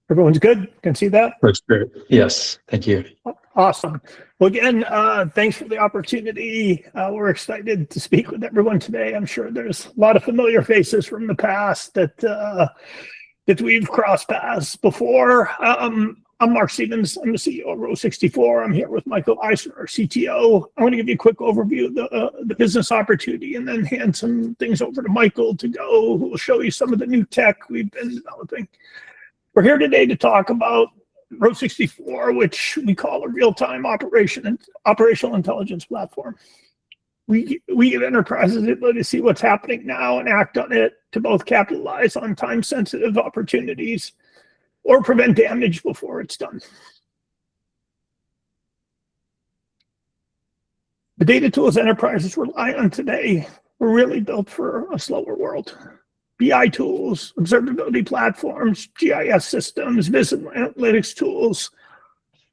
Everyone's good? Can see that? Looks great. Yes, thank you. Awesome. Well, again, thanks for the opportunity. We're excited to speak with everyone today. I'm sure there's a lot of familiar faces from the past that we've crossed paths before. I'm Mark Stevens. I'm the CEO of Row64. I'm here with Michael Eisner, our CTO. I want to give you a quick overview of the business opportunity and then hand some things over to Michael to go, who will show you some of the new tech we've been developing. We're here today to talk about Row64, which we call a real-time operational intelligence platform. We give enterprises the ability to see what's happening now and act on it to both capitalize on time-sensitive opportunities or prevent damage before it's done. The data tools enterprises rely on today were really built for a slower world. BI tools, observability platforms, GIS systems, visible analytics tools,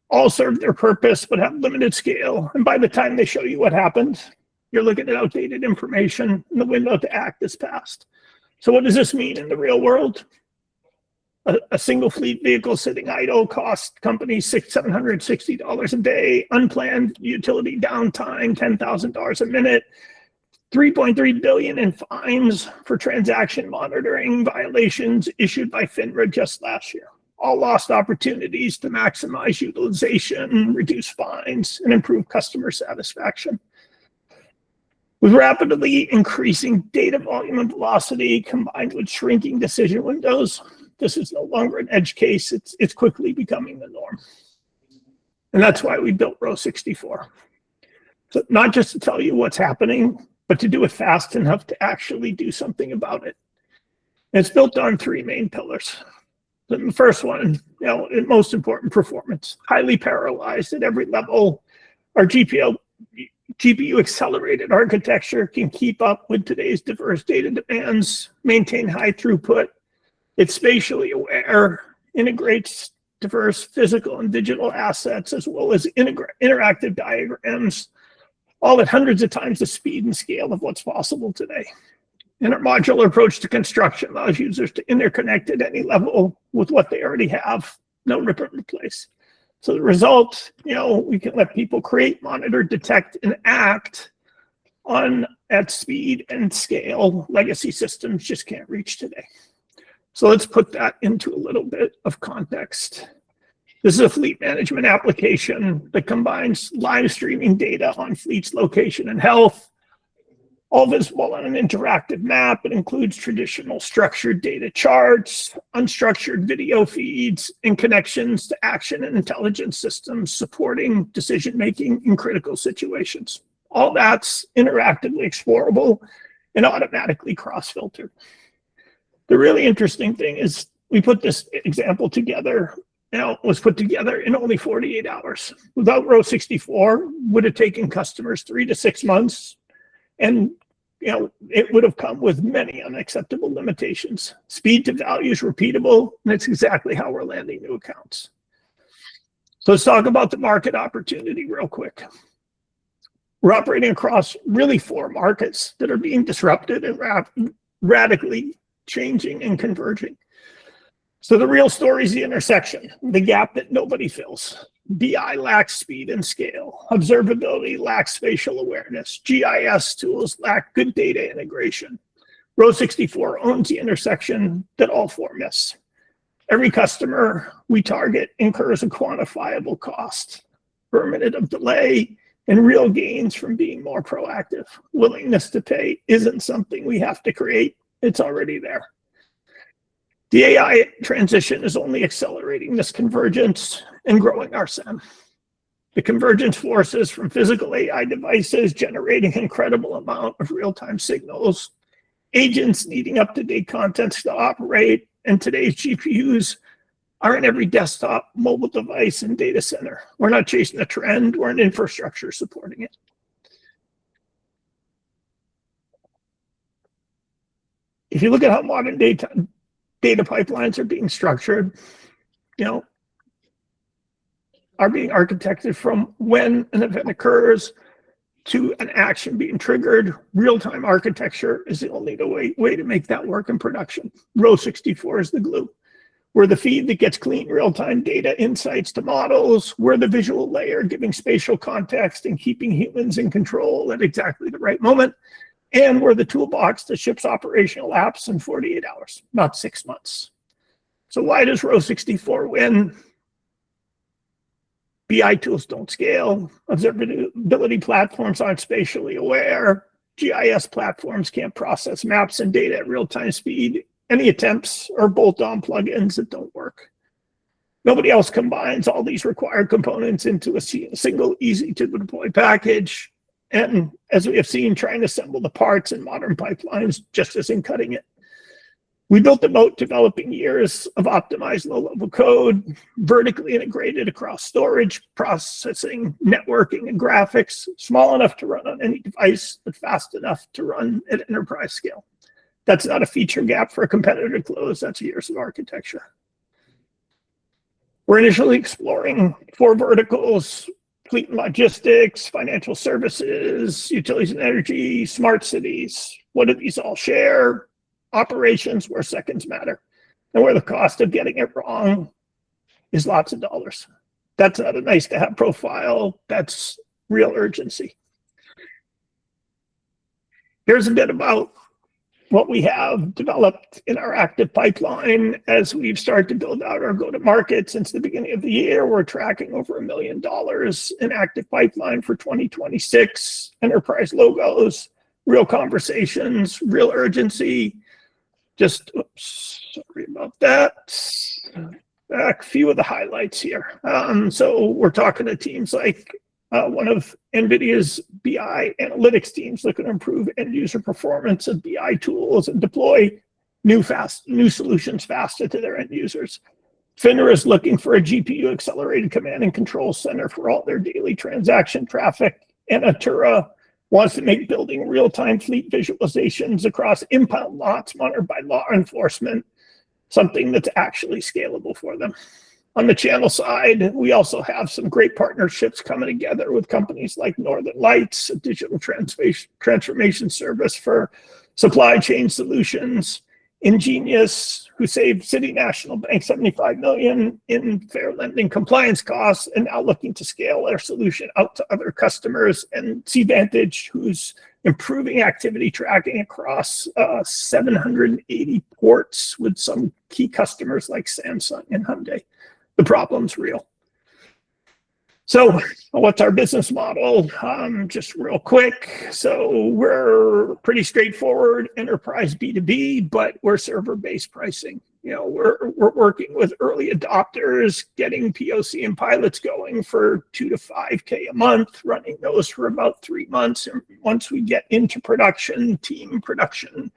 all serve their purpose but have limited scale. And by the time they show you what happened, you're looking at outdated information and the window to act is past. So what does this mean in the real world? A single fleet vehicle sitting idle costs companies $760 a day, unplanned utility downtime, $10,000 a minute, $3.3 billion in fines for transaction monitoring violations issued by FINRA just last year. All lost opportunities to maximize utilization, reduce fines, and improve customer satisfaction. With rapidly increasing data volume and velocity combined with shrinking decision windows, this is no longer an edge case. It's quickly becoming the norm. And that's why we built Row64. So not just to tell you what's happening, but to do it fast enough to actually do something about it. And it's built on three main pillars. The first one, most important, performance. Highly parallelized at every level. Our GPU accelerated architecture can keep up with today's diverse data demands, maintain high throughput. It's spatially aware, integrates diverse physical and digital assets, as well as interactive diagrams, all at hundreds of times the speed and scale of what's possible today. And our modular approach to construction allows users to interconnect at any level with what they already have, no rip and replace. So the result, we can let people create, monitor, detect, and act at speed and scale legacy systems just can't reach today. So let's put that into a little bit of context. This is a fleet management application that combines live streaming data on fleet's location and health, all visible on an interactive map. It includes traditional structured data charts, unstructured video feeds, and connections to action and intelligence systems supporting decision-making in critical situations. All that's interactively explorable and automatically cross-filtered. The really interesting thing is we put this example together. It was put together in only 48 hours. Without Row64, would have taken customers 3 to 6 months, and it would have come with many unacceptable limitations. Speed to value is repeatable, and it's exactly how we're landing new accounts. So let's talk about the market opportunity real quick. We're operating across really 4 markets that are being disrupted and radically changing and converging. So the real story is the intersection, the gap that nobody fills. BI lacks speed and scale. Observability lacks spatial awareness. GIS tools lack good data integration. Row64 owns the intersection that all 4 miss. Every customer we target incurs a quantifiable cost per minute of delay and real gains from being more proactive. Willingness to pay isn't something we have to create. It's already there. The AI transition is only accelerating this convergence and growing our SEM. The convergence forces from physical AI devices generating an incredible amount of real-time signals, agents needing up-to-date context to operate, and today's GPUs are in every desktop, mobile device, and data center. We're not chasing a trend, we're an infrastructure supporting it. If you look at how modern data pipelines are being structured, are being architected from when an event occurs to an action being triggered. Real-time architecture is the only way to make that work in production. Row64 is the glue. We're the feed that gets clean real-time data insights to models. We're the visual layer giving spatial context and keeping humans in control at exactly the right moment. And we're the toolbox that ships operational apps in 48 hours, not 6 months. So why does row 64 win? BI tools don't scale. Observability platforms aren't spatially aware. GIS platforms can't process maps and data at real-time speed. Any attempts are bolt-on plugins that don't work. Nobody else combines all these required components into a single easy-to-deploy package. And as we have seen, trying to assemble the parts in modern pipelines just isn't cutting it. We built a moat developing years of optimized low-level code, vertically integrated across storage, processing, networking, and graphics, small enough to run on any device, but fast enough to run at enterprise scale. That's not a feature gap for a competitor to close. That's years of architecture. We're initially exploring 4 verticals: fleet and logistics, financial services, utilities and energy, smart cities. What do these all share? Operations where seconds matter, and where the cost of getting it wrong is lots of dollars. That's not a nice to have profile. That's real urgency. Here's a bit about what we have developed in our active pipeline as we've started to build out our go-to-market. Since the beginning of the year, we're tracking over $1 million in active pipeline for 2026. Enterprise logos, real conversations, real urgency. Just, oops, sorry about that. A few of the highlights here. So we're talking to teams like one of NVIDIA's BI analytics teams looking to improve end user performance of BI tools and deploy new solutions faster to their end users. FINRA is looking for a GPU accelerated command and control center for all their daily transaction traffic. And Atura wants to make building real-time fleet visualizations across impound lots monitored by law enforcement something that's actually scalable for them. On the channel side, we also have some great partnerships coming together with companies like Northern Lights, a digital transformation service for supply chain solutions, Ingenious, who saved City National Bank $75 million in fair lending compliance costs and now looking to scale their solution out to other customers, and CVantage, who's improving activity tracking across 780 ports with some key customers like Samsung and Hyundai. The problem's real. So what's our business model? Just real quick. So we're pretty straightforward enterprise B2B, but we're server-based pricing. You know, we're working with early adopters, getting POC and pilots going for $2 to $5K a month, running those for about 3 months. And once we get into production, team production,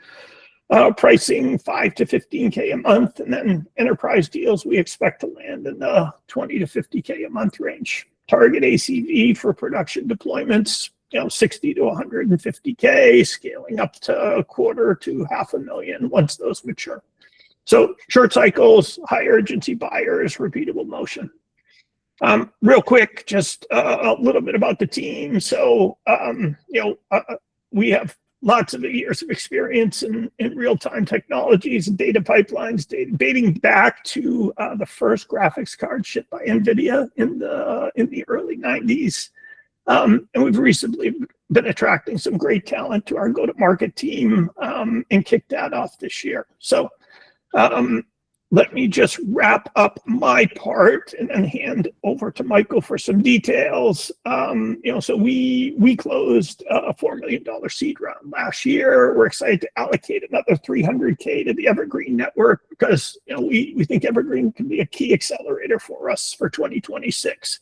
pricing $5 to $15K a month, and then enterprise deals we expect to land in the $20 to $50K a month range. Target ACV for production deployments, you know, $60 to $150K, scaling up to $250,000 to $500,000 once those mature. So short cycles, high urgency buyers, repeatable motion. Real quick, just a little bit about the team. So, we have lots of years of experience in real-time technologies and data pipelines, dating back to the first graphics card shipped by NVIDIA in the early 90s. And we've recently been attracting some great talent to our go-to-market team and kicked that off this year. So let me just wrap up my part and then hand over to Michael for some details. So we closed a $4 million seed round last year. We're excited to allocate another $300K to the EverGreen network because we think EverGreen can be a key accelerator for us for 2026.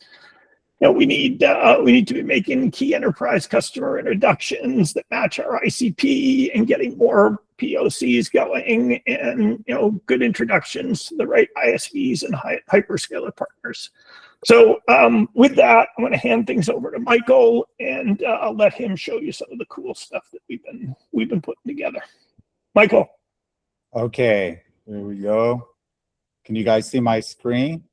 We need to be making key enterprise customer introductions that match our ICP and getting more POCs going, and good introductions to the right ISVs and hyperscaler partners. So with that, I'm going to hand things over to Michael, and I'll let him show you some of the cool stuff that we've been putting together. Michael. Okay, here we go. Can you guys see my screen?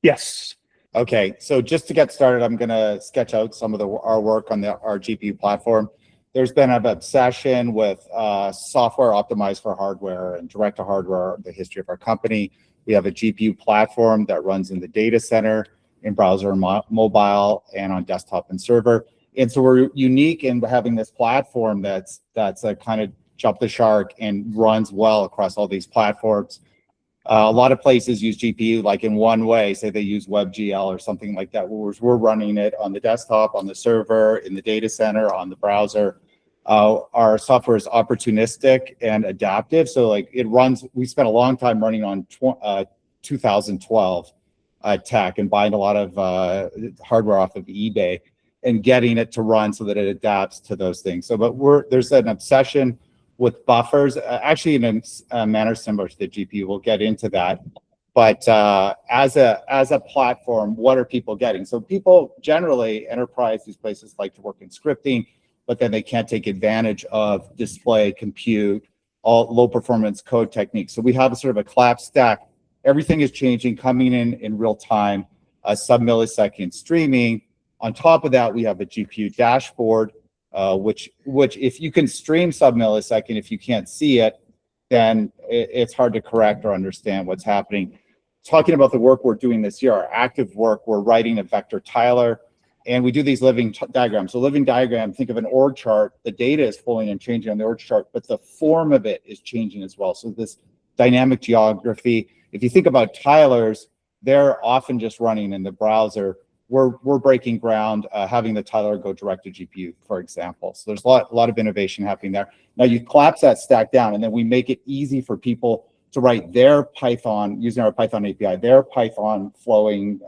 Yes. Okay, so just to get started, I'm going to sketch out some of our work on our GPU platform. There's been an obsession with software optimized for hardware and direct to hardware, the history of our company. We have a GPU platform that runs in the data center, in browser and mobile, and on desktop and server. And so we're unique in having this platform that's a kind of jump the shark and runs well across all these platforms. A lot of places use GPU like in one way, say they use WebGL or something like that, whereas we're running it on the desktop, on the server, in the data center, on the browser. Our software is opportunistic and adaptive. So like it runs, we spent a long time running on 2012 tech and buying a lot of hardware off of eBay and getting it to run so that it adapts to those things. So, but there's an obsession with buffers, actually in a manner similar to the GPU. We'll get into that. But as a platform, what are people getting? So people generally, enterprise, these places like to work in scripting, but then they can't take advantage of display, compute, all low performance code techniques. So we have a sort of a collapsed stack. Everything is changing, coming in real time, sub-millisecond streaming. On top of that, we have a GPU dashboard, which if you can stream sub-millisecond, if you can't see it, then it's hard to correct or understand what's happening. Talking about the work we're doing this year, our active work, we're writing a vector tiler, and we do these living diagrams. So living diagram, think of an org chart. The data is flowing and changing on the org chart, but the form of it is changing as well. So this dynamic geography, if you think about tilers, they're often just running in the browser. We're breaking ground, having the tiler go direct to GPU, for example. So there's a lot of innovation happening there. Now you collapse that stack down, and then we make it easy for people to write their Python, using our Python API, their Python flowing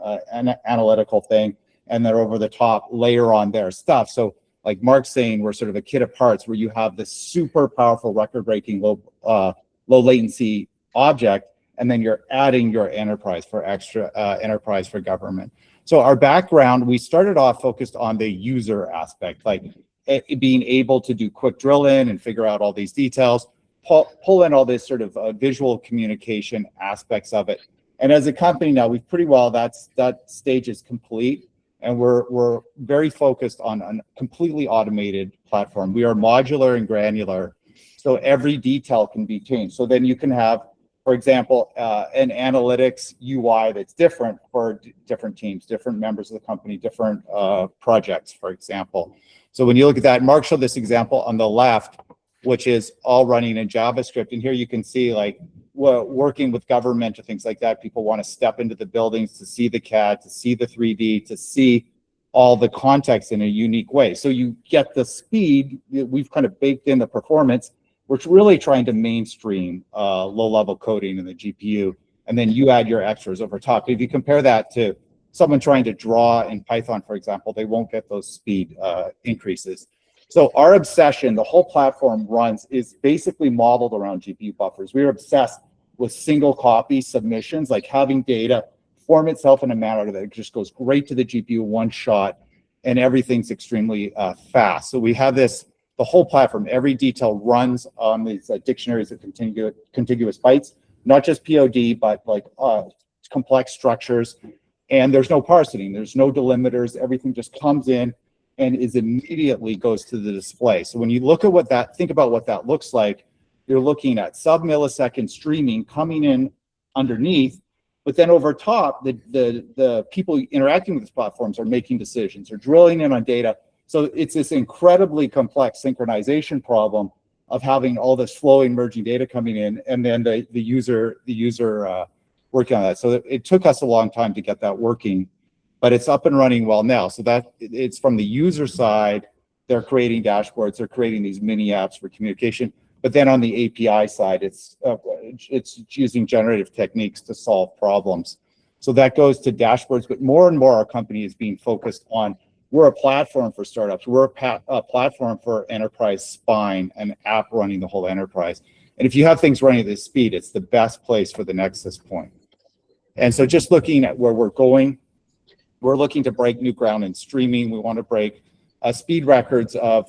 analytical thing, and then over the top layer on their stuff. So like Mark's saying, we're sort of a kit of parts where you have this super powerful record-breaking low latency object, and then you're adding your enterprise for extra enterprise for government. So our background, we started off focused on the user aspect, like being able to do quick drill in and figure out all these details, pull in all this sort of visual communication aspects of it. And as a company now, we've pretty well, that stage is complete. And we're very focused on a completely automated platform. We are modular and granular, so every detail can be changed. So then you can have, for example, an analytics UI that's different for different teams, different members of the company, different projects, for example. So when you look at that, Mark showed this example on the left, which is all running in JavaScript. And here you can see like working with government or things like that, people want to step into the buildings to see the CAD, to see the 3D, to see all the context in a unique way. So you get the speed, we've kind of baked in the performance. We're really trying to mainstream low-level coding in the GPU, and then you add your extras over top. If you compare that to someone trying to draw in Python, for example, they won't get those speed increases. So our obsession, the whole platform runs, is basically modeled around GPU buffers. We are obsessed with single copy submissions, like having data form itself in a manner that just goes great to the GPU one shot, and everything's extremely fast. So we have this, the whole platform, every detail runs on these dictionaries of contiguous bytes, not just POD, but like complex structures. And there's no parsing, there's no delimiters, everything just comes in and is immediately goes to the display. So when you look at what that, think about what that looks like, you're looking at sub-millisecond streaming coming in underneath, but then over top, the people interacting with these platforms are making decisions, or drilling in on data. So it's this incredibly complex synchronization problem of having all this flowing, merging data coming in, and then the user working on that. So it took us a long time to get that working, but it's up and running well now. So that it's from the user side, they're creating dashboards, they're creating these mini apps for communication. But then on the API side, it's using generative techniques to solve problems. So that goes to dashboards, but more and more our company is being focused on, we're a platform for startups. We're a platform for enterprise spine, an app running the whole enterprise. And if you have things running at this speed, it's the best place for the nexus point. And so just looking at where we're going, we're looking to break new ground in streaming. We want to break speed records of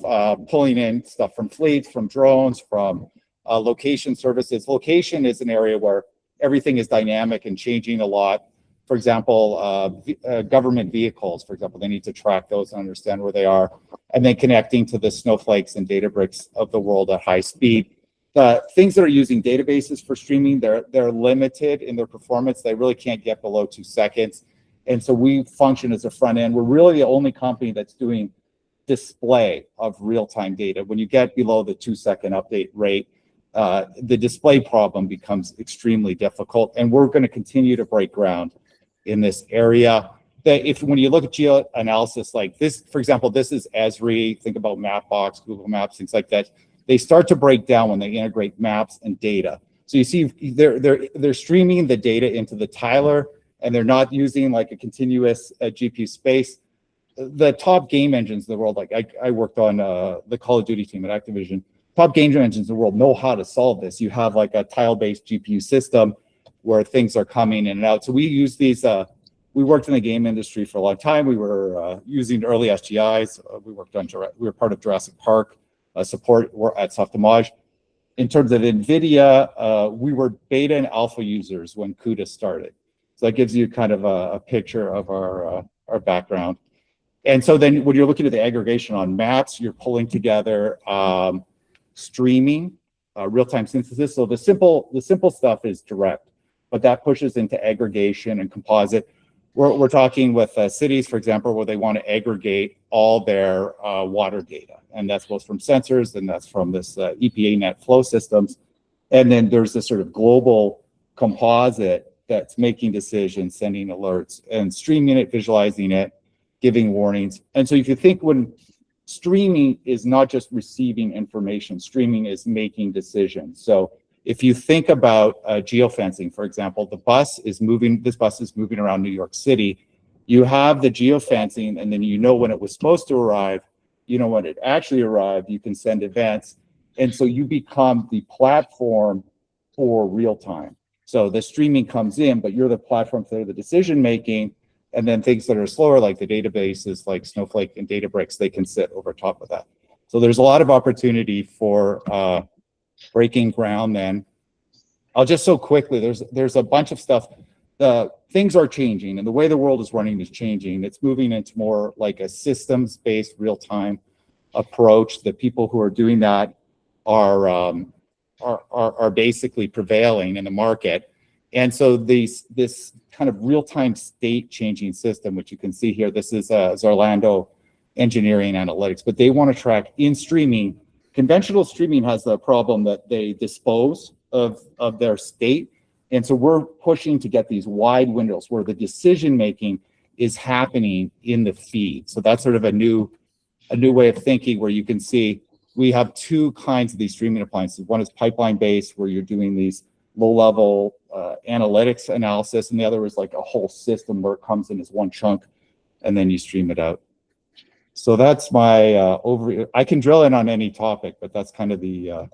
pulling in stuff from fleets, from drones, from location services. Location is an area where everything is dynamic and changing a lot. For example, government vehicles, for example, they need to track those and understand where they are, and then connecting to the Snowflakes and Databricks of the world at high speed. The things that are using databases for streaming, they're limited in their performance. They really can't get below 2 seconds. And so we function as a front end. We're really the only company that's doing display of real-time data. When you get below the 2-second update rate, the display problem becomes extremely difficult. And we're going to continue to break ground in this area. When you look at geo analysis like this, for example, this is Esri, think about Mapbox, Google Maps, things like that. They start to break down when they integrate maps and data. So you see they're streaming the data into the tiler, and they're not using like a continuous GPU space. The top game engines in the world, like I worked on the Call of Duty team at Activision, top game engines in the world know how to solve this. You have like a tile-based GPU system where things are coming in and out. So we use these, we worked in the game industry for a long time. We were using early SGIs. We were part of Jurassic Park support at Softimage. In terms of NVIDIA, we were beta and alpha users when CUDA started. So that gives you kind of a picture of our background. And so then when you're looking at the aggregation on maps, you're pulling together streaming, real-time synthesis. So the simple stuff is direct, but that pushes into aggregation and composite. We're talking with cities, for example, where they want to aggregate all their water data. And that's both from sensors, and that's from this EPA net flow systems. And then there's this sort of global composite that's making decisions, sending alerts, and streaming it, visualizing it, giving warnings. And so if you think when streaming is not just receiving information, streaming is making decisions. So if you think about geofencing, for example, this bus is moving around New York City. You have the geofencing, and then you know when it was supposed to arrive, you know when it actually arrived, you can send events. And so you become the platform for real time. So the streaming comes in, but you're the platform for the decision making. And then things that are slower, like the databases, like Snowflake and Databricks, they can sit over top of that. So there's a lot of opportunity for breaking ground then. I'll just so quickly, there's a bunch of stuff. Things are changing, and the way the world is running is changing. It's moving into more like a systems-based real-time approach. The people who are doing that are basically prevailing in the market. And so this kind of real-time state changing system, which you can see here, this is Orlando Engineering Analytics, but they want to track in streaming. Conventional streaming has the problem that they dispose of their state. And so we're pushing to get these wide windows where the decision making is happening in the feed. So that's sort of a new way of thinking, where you can see we have two kinds of these streaming appliances. One is pipeline based, where you're doing these low-level analytics analysis, and the other is like a whole system where it comes in as one chunk, and then you stream it out. So that's my overview. I can drill in on any topic, but that's kind of the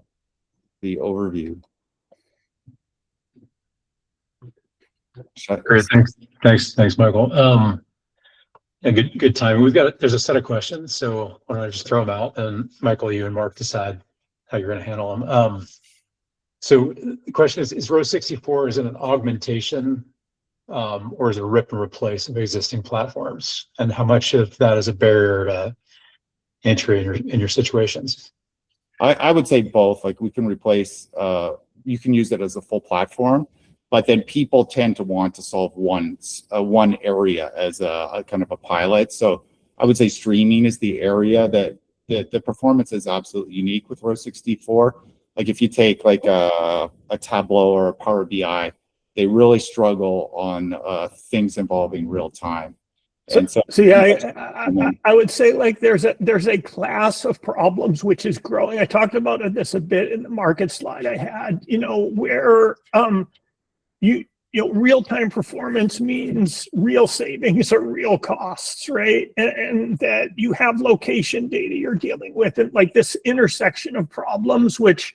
overview. Great, thanks, Michael. Yeah, good time. There's a set of questions, so why don't I just throw them out, and Michael, you and Mark decide how you're going to handle them. So the question is Row 64, is it an augmentation or is it a rip and replace of existing platforms? And how much of that is a barrier to entry in your situations? I would say both. Like we can replace, you can use it as a full platform, but then people tend to want to solve one area as a kind of a pilot. So I would say streaming is the area that the performance is absolutely unique with Row 64. Like if you take like a Tableau or a Power BI, they really struggle on things involving real time. And so I would say like there's a class of problems which is growing. I talked about this a bit in the market slide I had, where real-time performance means real savings or real costs, right? And that you have location data you're dealing with, and like this intersection of problems which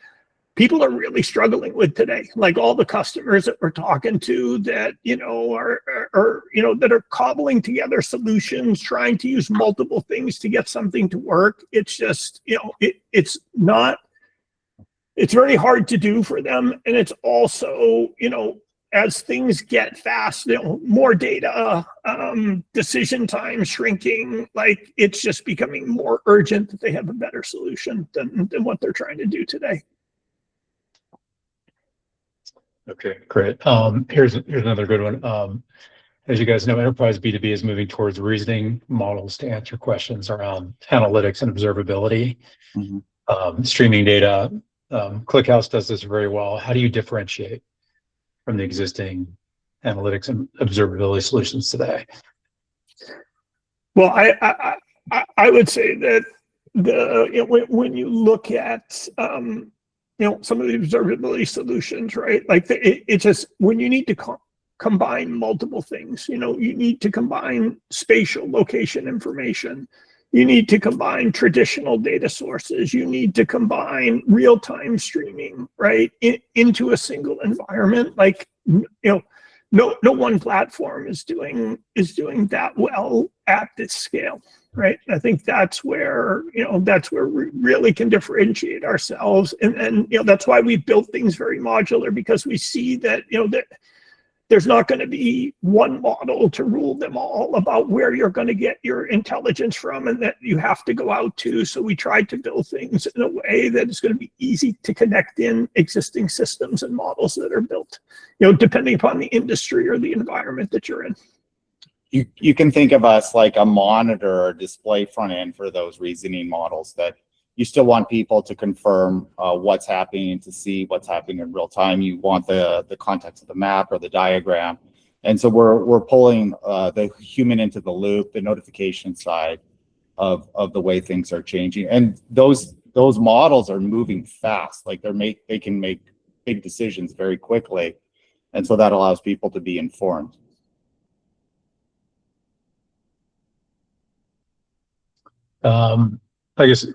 people are really struggling with today. Like all the customers that we're talking to that, that are cobbling together solutions, trying to use multiple things to get something to work. It's just, it's very hard to do for them. And it's also, as things get fast, more data, decision time shrinking, like it's just becoming more urgent that they have a better solution than what they're trying to do today. Okay, great. Here's another good one. As you guys know, enterprise B2B is moving towards reasoning models to answer questions around analytics and observability, streaming data. ClickHouse does this very well. How do you differentiate from the existing analytics and observability solutions today? Well, I would say that when you look at some of the observability solutions, right? Like it's just when you need to combine multiple things. You need to combine spatial location information. You need to combine traditional data sources. You need to combine real-time streaming, right, into a single environment. Like no one platform is doing that well at this scale, right? I think that's where we really can differentiate ourselves, and that's why we built things very modular, because we see that that there's not going to be one model to rule them all about where you're going to get your intelligence from, and that you have to go out to. So we tried to build things in a way that is going to be easy to connect in existing systems and models that are built, depending upon the industry or the environment that you're in. You can think of us like a monitor or display front end for those reasoning models that you still want people to confirm what's happening, to see what's happening in real time. You want the context of the map or the diagram. And so we're pulling the human into the loop, the notification side of the way things are changing. And those models are moving fast. Like they can make big decisions very quickly. And so that allows people to be informed. I guess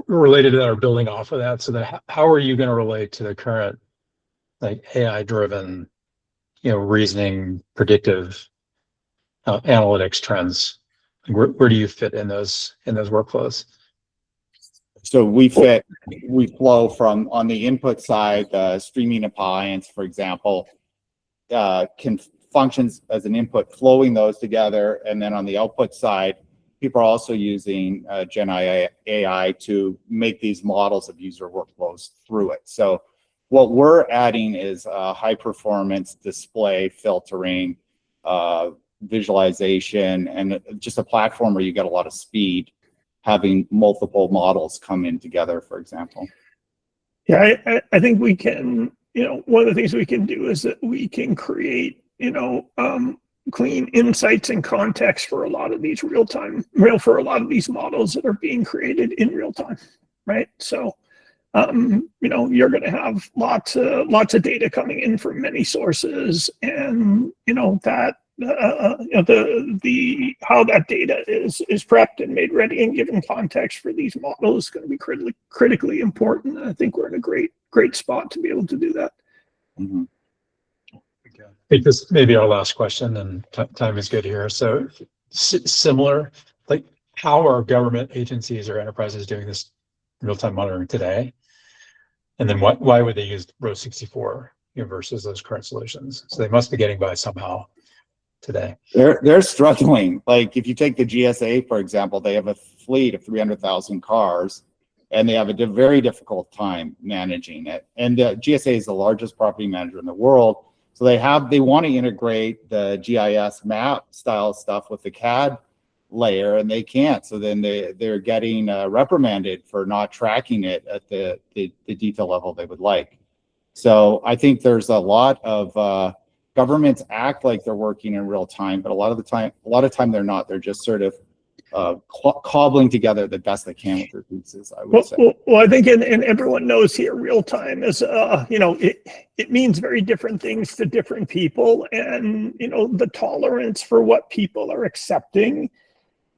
related to that, or building off of that, so that how are you going to relate to the current like AI driven, reasoning, predictive analytics trends? Where do you fit in those workflows? So we flow from, on the input side, streaming appliance, for example, can functions as an input, flowing those together, and then on the output side, people are also using Gen AI to make these models of user workflows through it. So what we're adding is high performance display filtering, visualization, and just a platform where you get a lot of speed, having multiple models come in together, for example. Yeah, I think we can, one of the things we can do is that we can create, clean insights and context for a lot of these for a lot of these models that are being created in real time, right? So, you're going to have lots of data coming in from many sources, and that the how that data is prepped and made ready and given context for these models is going to be critically important. And I think we're in a great spot to be able to do that. Mm-hmm. I think this may be our last question, and time is good here. So similar, like how are government agencies or enterprises doing this real-time monitoring today? And then why would they use Row 64 versus those current solutions? So they must be getting by somehow today. They're struggling. Like if you take the GSA, for example, they have a fleet of 300,000 cars, and they have a very difficult time managing it. And GSA is the largest property manager in the world. So they want to integrate the GIS map style stuff with the CAD layer, and they can't. So then they're getting reprimanded for not tracking it at the detail level they would like. So I think there's a lot of governments act like they're working in real time, but a lot of time they're not. They're just sort of cobbling together the best they can with their pieces, I would say. Well, I think, and everyone knows here, real time is, it means very different things to different people, and the tolerance for what people are accepting,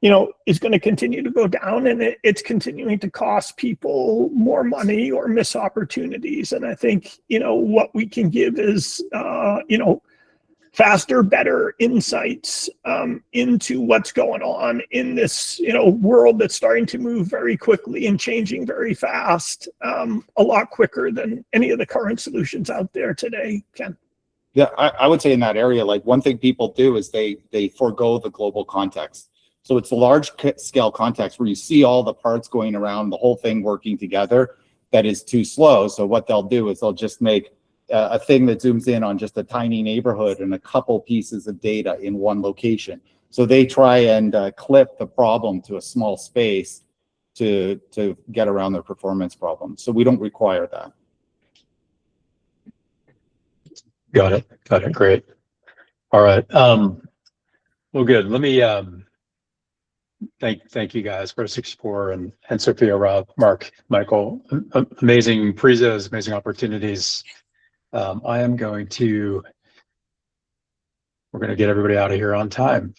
is going to continue to go down, and it's continuing to cost people more money or miss opportunities. And I think what we can give is faster, better insights into what's going on in this world that's starting to move very quickly and changing very fast, a lot quicker than any of the current solutions out there today, Ken. Yeah, I would say in that area, like one thing people do is they forego the global context. So it's a large scale context where you see all the parts going around, the whole thing working together, that is too slow. So what they'll do is they'll just make a thing that zooms in on just a tiny neighborhood and a couple pieces of data in one location. So they try and clip the problem to a small space to get around their performance problem. So we don't require that. Got it. Got it. Great. All right. Well, good. Let me thank you guys, Pro 64 and Sophia, Rob, Mark, Michael. Amazing prezos, amazing opportunities. We're going to get everybody out of here on time.